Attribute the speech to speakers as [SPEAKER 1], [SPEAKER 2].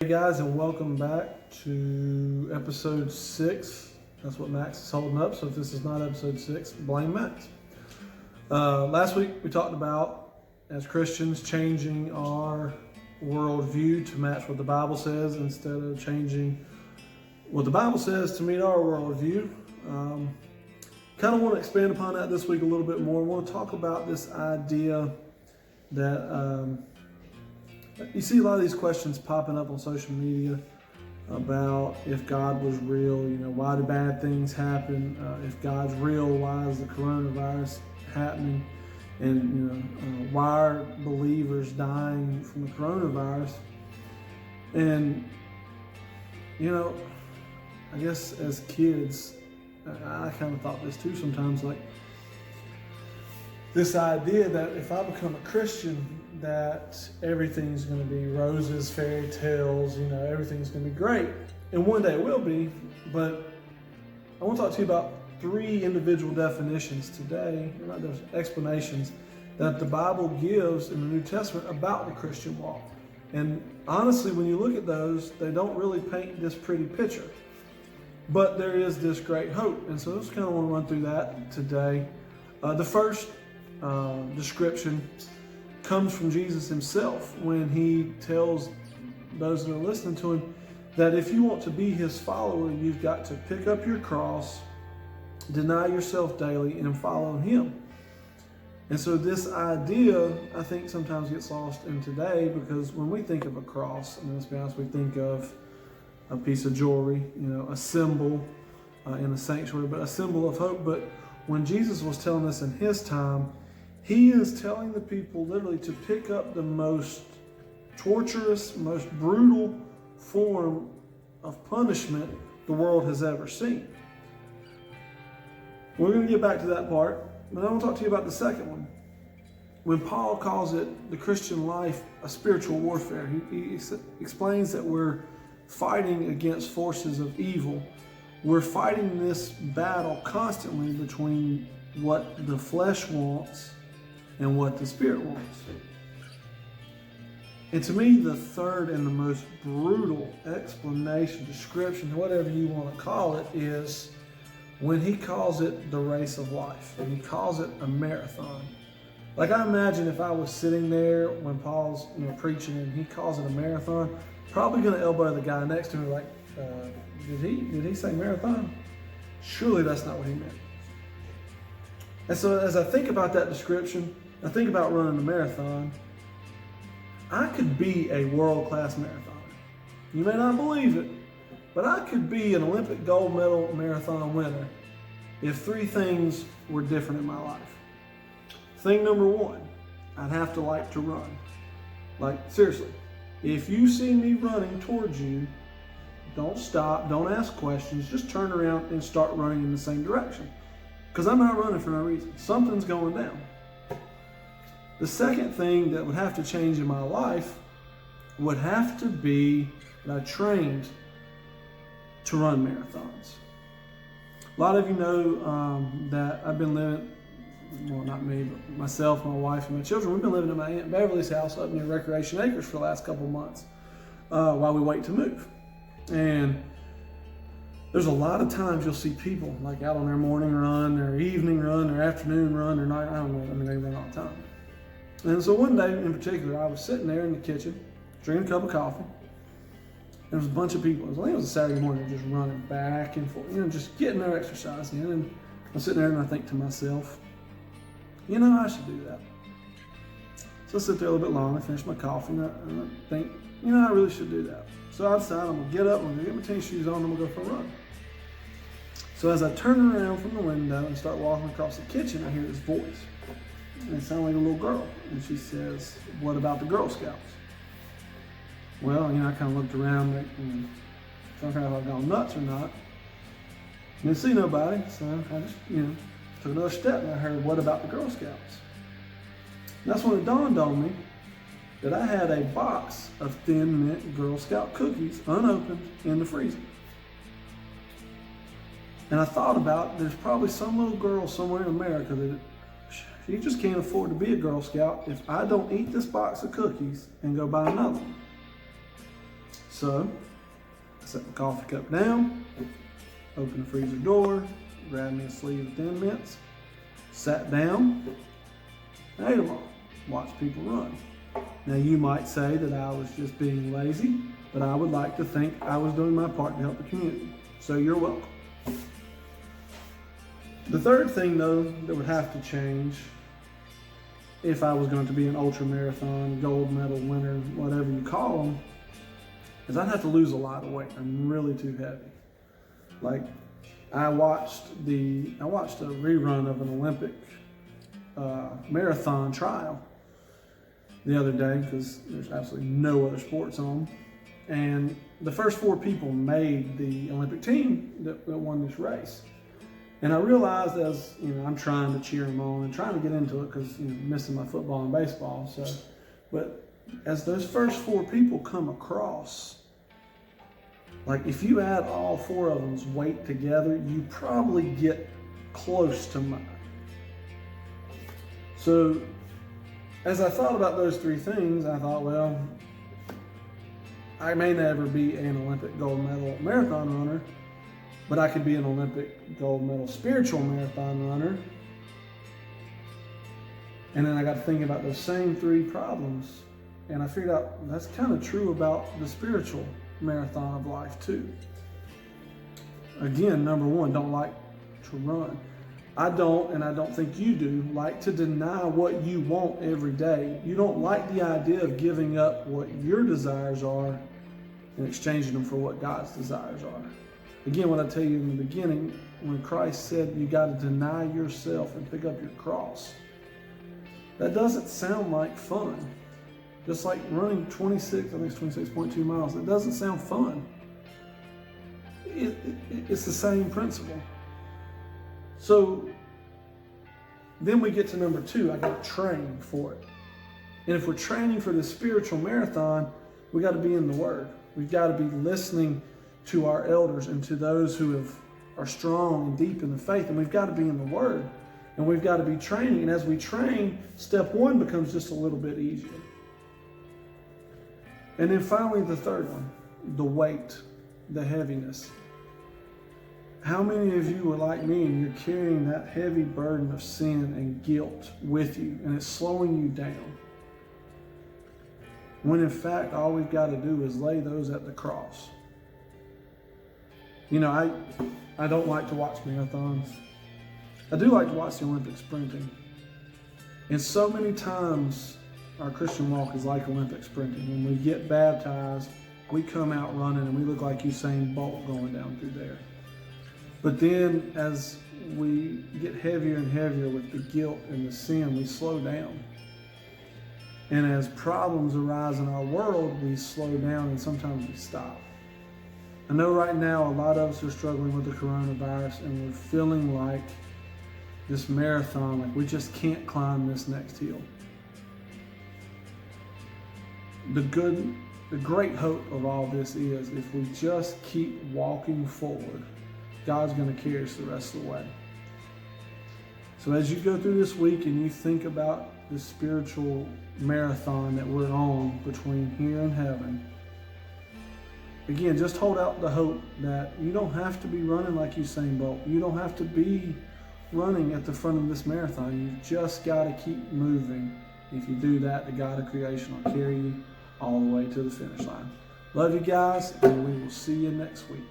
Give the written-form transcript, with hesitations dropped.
[SPEAKER 1] Hey guys, and welcome back to episode 6. That's what Max is holding up, so if this is not episode 6, blame Max. Last week we talked about, as Christians, changing our worldview to match what the Bible says instead of changing what the Bible says to meet our worldview. Kind of want to expand upon that this week a little bit more. I want to talk about this idea that you see a lot of these questions popping up on social media about if God was real, why do bad things happen? If God's real, why is the coronavirus happening? And why are believers dying from the coronavirus? And I guess as kids, I kind of thought this too sometimes, like this idea that if I become a Christian, that everything's going to be roses, fairy tales, everything's going to be great. And one day it will be, but I want to talk to you about 3 individual definitions today, there's explanations that the Bible gives in the New Testament about the Christian walk. And honestly, when you look at those, they don't really paint this pretty picture. But there is this great hope. And so I just kind of want to run through that today. The first description comes from Jesus himself when he tells those that are listening to him that if you want to be his follower, you've got to pick up your cross, deny yourself daily, and follow him. And so this idea, I think, sometimes gets lost in today, because when we think of a cross, let's be honest, we think of a piece of jewelry, a symbol in a sanctuary, but a symbol of hope. But when Jesus was telling this in his time, he is telling the people literally to pick up the most torturous, most brutal form of punishment the world has ever seen. We're going to get back to that part, but I want to talk to you about the second one. When Paul calls it the Christian life a spiritual warfare, he explains that we're fighting against forces of evil. We're fighting this battle constantly between what the flesh wants and what the Spirit wants. And to me, the third and the most brutal explanation, description, whatever you want to call it, is when he calls it the race of life, and he calls it a marathon. Like, I imagine if I was sitting there when Paul's preaching and he calls it a marathon, probably going to elbow the guy next to me like, did he say marathon? Surely that's not what he meant. And so as I think about that description, I think about running a marathon. I could be a world-class marathoner. You may not believe it, but I could be an Olympic gold medal marathon winner if 3 things were different in my life. Thing number 1, I'd have to like to run. Like, seriously, if you see me running towards you, don't stop, don't ask questions, just turn around and start running in the same direction. Because I'm not running for no reason. Something's going down. The second thing that would have to change in my life would have to be that I trained to run marathons. A lot of you know that I've been living, well, not me, but myself, my wife, and my children, we've been living at my Aunt Beverly's house up near Recreation Acres for the last couple of months while we wait to move. And there's a lot of times you'll see people like out on their morning run, their evening run, their afternoon run, their night, I don't know, they run all the time. And so one day in particular, I was sitting there in the kitchen, drinking a cup of coffee. There was a bunch of people, I think it was a Saturday morning, just running back and forth, just getting their exercise in. And I'm sitting there and I think to myself, I should do that. So I sit there a little bit longer, finish my coffee, and I think, I really should do that. So I decide I'm going to get up, I'm going to get my tennis shoes on, and I'm going to go for a run. So as I turn around from the window and start walking across the kitchen, I hear this voice. And it sounded like a little girl. And she says, "What about the Girl Scouts?" Well, I kind of looked around, trying to figure out if I've gone nuts or not. Didn't see nobody, so I just, took another step and I heard, "What about the Girl Scouts?" And that's when it dawned on me that I had a box of Thin Mint Girl Scout cookies unopened in the freezer. And I thought about, there's probably some little girl somewhere in America that she just can't afford to be a Girl Scout if I don't eat this box of cookies and go buy another one. So I set my coffee cup down, opened the freezer door, grabbed me a sleeve of Thin Mints, sat down, and ate them all. Watched people run. Now you might say that I was just being lazy, but I would like to think I was doing my part to help the community. So you're welcome. The third thing though that would have to change if I was going to be an ultra marathon, gold medal winner, whatever you call them, is I'd have to lose a lot of weight. I'm really too heavy. Like I watched a rerun of an Olympic marathon trial the other day because there's absolutely no other sports on. And the first 4 people made the Olympic team that won this race. And I realized as, I'm trying to cheer them on and trying to get into it because, missing my football and baseball. But as those first 4 people come across, like if you add all 4 of them's weight together, you probably get close to mine. So as I thought about those 3 things, I thought, well, I may never be an Olympic gold medal marathon runner, but I could be an Olympic gold medal spiritual marathon runner. And then I got to thinking about those same 3 problems. And I figured out that's kind of true about the spiritual marathon of life too. Again, number 1, don't like to run. I don't, and I don't think you do, like to deny what you want every day. You don't like the idea of giving up what your desires are and exchanging them for what God's desires are. Again, what I tell you in the beginning, when Christ said you got to deny yourself and pick up your cross, that doesn't sound like fun. Just like running 26.2 miles, it doesn't sound fun. It's the same principle. So then we get to number 2, I got to train for it. And if we're training for this spiritual marathon, we got to be in the Word. We've got to be listening to our elders and to those who are strong and deep in the faith. And we've got to be in the Word. And we've got to be training. And as we train, step 1 becomes just a little bit easier. And then finally, the third one, the weight, the heaviness. How many of you are like me and you're carrying that heavy burden of sin and guilt with you and it's slowing you down? When in fact, all we've got to do is lay those at the cross. I don't like to watch marathons. I do like to watch the Olympic sprinting. And so many times our Christian walk is like Olympic sprinting. When we get baptized, we come out running and we look like Usain Bolt going down through there. But then as we get heavier and heavier with the guilt and the sin, we slow down. And as problems arise in our world, we slow down and sometimes we stop. I know right now a lot of us are struggling with the coronavirus and we're feeling like this marathon, like we just can't climb this next hill. The great hope of all this is if we just keep walking forward, God's going to carry us the rest of the way. So as you go through this week and you think about the spiritual marathon that we're on between here and heaven, again, just hold out the hope that you don't have to be running like Usain Bolt. You don't have to be running at the front of this marathon. You've just got to keep moving. If you do that, the God of creation will carry you all the way to the finish line. Love you guys, and we will see you next week.